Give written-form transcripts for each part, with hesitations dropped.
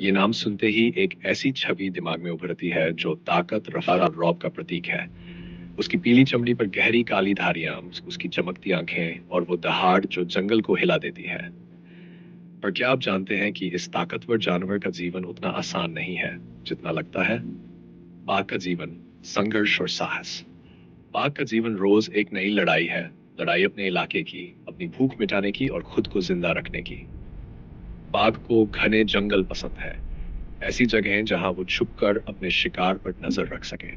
ये नाम सुनते ही एक ऐसी छवि दिमाग में उभरती है जो ताकत, रफ्तार और रौब का प्रतीक है। उसकी पीली चमड़ी पर गहरी काली धारियां, उसकी चमकती आंखें और वो दहाड़ जो जंगल को हिला देती है। और क्या आप जानते हैं कि इस ताकतवर जानवर का जीवन उतना आसान नहीं है जितना लगता है? बाघ का जीवन, संघर्ष और साहस। बाघ का जीवन रोज एक नई लड़ाई है। लड़ाई अपने इलाके की, अपनी भूख मिटाने की और खुद को जिंदा रखने की। बाघ को घने जंगल पसंद है, ऐसी जगहें जहां वो छुपकर अपने शिकार पर नजर रख सके।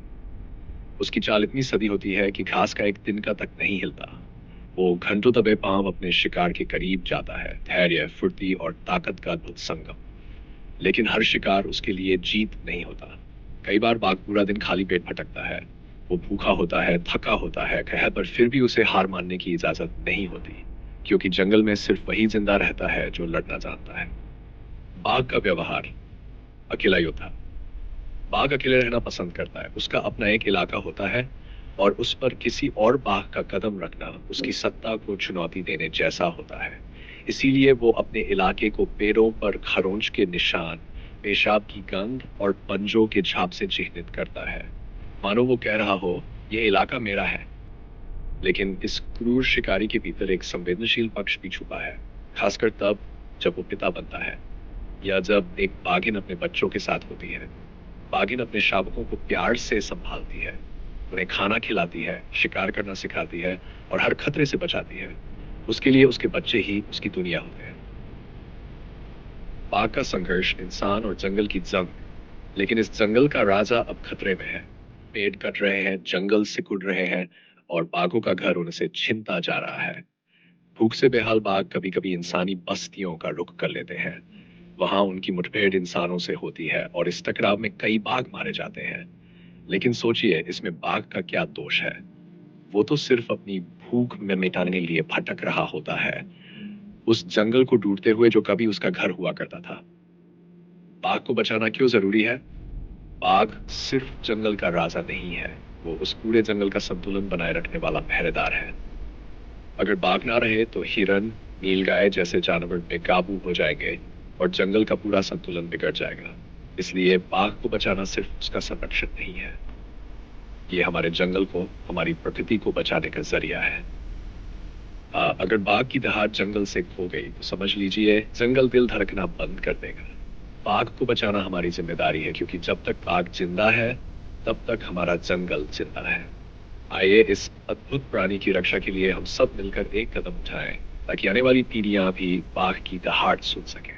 उसकी चाल इतनी सदी होती है कि घास का एक तिनका तक नहीं हिलता। वो घंटों दबे पांव अपने शिकार के करीब जाता है, धैर्य, फुर्ती और ताकत का अद्भुत संगम। लेकिन हर शिकार उसके लिए जीत नहीं होता। कई बार बाघ पूरा दिन खाली पेट भटकता है। वो भूखा होता है, थका होता है, कह पर फिर भी उसे हार मानने की इजाजत नहीं होती, क्योंकि जंगल में सिर्फ वही जिंदा रहता है जो लड़ना जानता है। बाघ का व्यवहार, अकेला योद्धा। बाघ अकेले रहना पसंद करता है। उसका अपना एक इलाका होता है और उस पर किसी और बाघ का कदम रखना उसकी सत्ता को चुनौती देने जैसा होता है। इसीलिए वो अपने इलाके को पैरों पर खरोंच के निशान, पेशाब की गंध और पंजों के छाप से चिह्नित करता है, मानो वो कह रहा हो, ये इलाका मेरा है। लेकिन इस क्रूर शिकारी के भीतर एक संवेदनशील पक्ष भी छुपा है, खासकर तब जब वो पिता बनता है या जब एक बाघिन अपने बच्चों के साथ होती है। बाघिन अपने शावकों को प्यार से संभालती है, उन्हें खाना खिलाती है, शिकार करना सिखाती है और हर खतरे से बचाती है। उसके लिए उसके बच्चे ही उसकी दुनिया होते हैं। बाघ का संघर्ष, इंसान और जंगल की जंग। लेकिन इस जंगल का राजा अब खतरे में है। पेड़ कट रहे हैं, जंगल सिकुड़ रहे हैं और बाघों का घर उनसे छिनता जा रहा है। भूख से बेहाल बाघ कभी कभी इंसानी बस्तियों का रुख कर लेते हैं। वहां उनकी मुठभेड़ इंसानों से होती है और इस टकराव में कई बाघ मारे जाते हैं। लेकिन सोचिए, इसमें बाघ का क्या दोष है? वो तो सिर्फ अपनी भूख में मिटाने के लिए भटक रहा होता है, उस जंगल को ढूंढते हुए जो कभी उसका घर हुआ करता था। बाघ को बचाना क्यों जरूरी है? बाघ सिर्फ जंगल का राजा नहीं है, वो उस पूरे जंगल का संतुलन बनाए रखने वाला पहरेदार है। अगर बाघ ना रहे तो हिरन, नीलगाय जैसे जानवर बेकाबू हो जाएंगे और जंगल का पूरा संतुलन बिगड़ जाएगा। इसलिए बाघ को बचाना सिर्फ उसका संरक्षण नहीं है, ये हमारे जंगल को, हमारी प्रकृति को बचाने का जरिया है। अगर बाघ की दहाड़ जंगल से खो गई तो समझ लीजिए जंगल दिल धड़कना बंद कर देगा। बाघ को बचाना हमारी जिम्मेदारी है, क्योंकि जब तक बाघ जिंदा है तब तक हमारा जंगल जिंदा है। आइए इस अद्भुत प्राणी की रक्षा के लिए हम सब मिलकर एक कदम उठाएं, ताकि आने वाली पीढ़ियां भी बाघ की दहाड़ सुन सकें।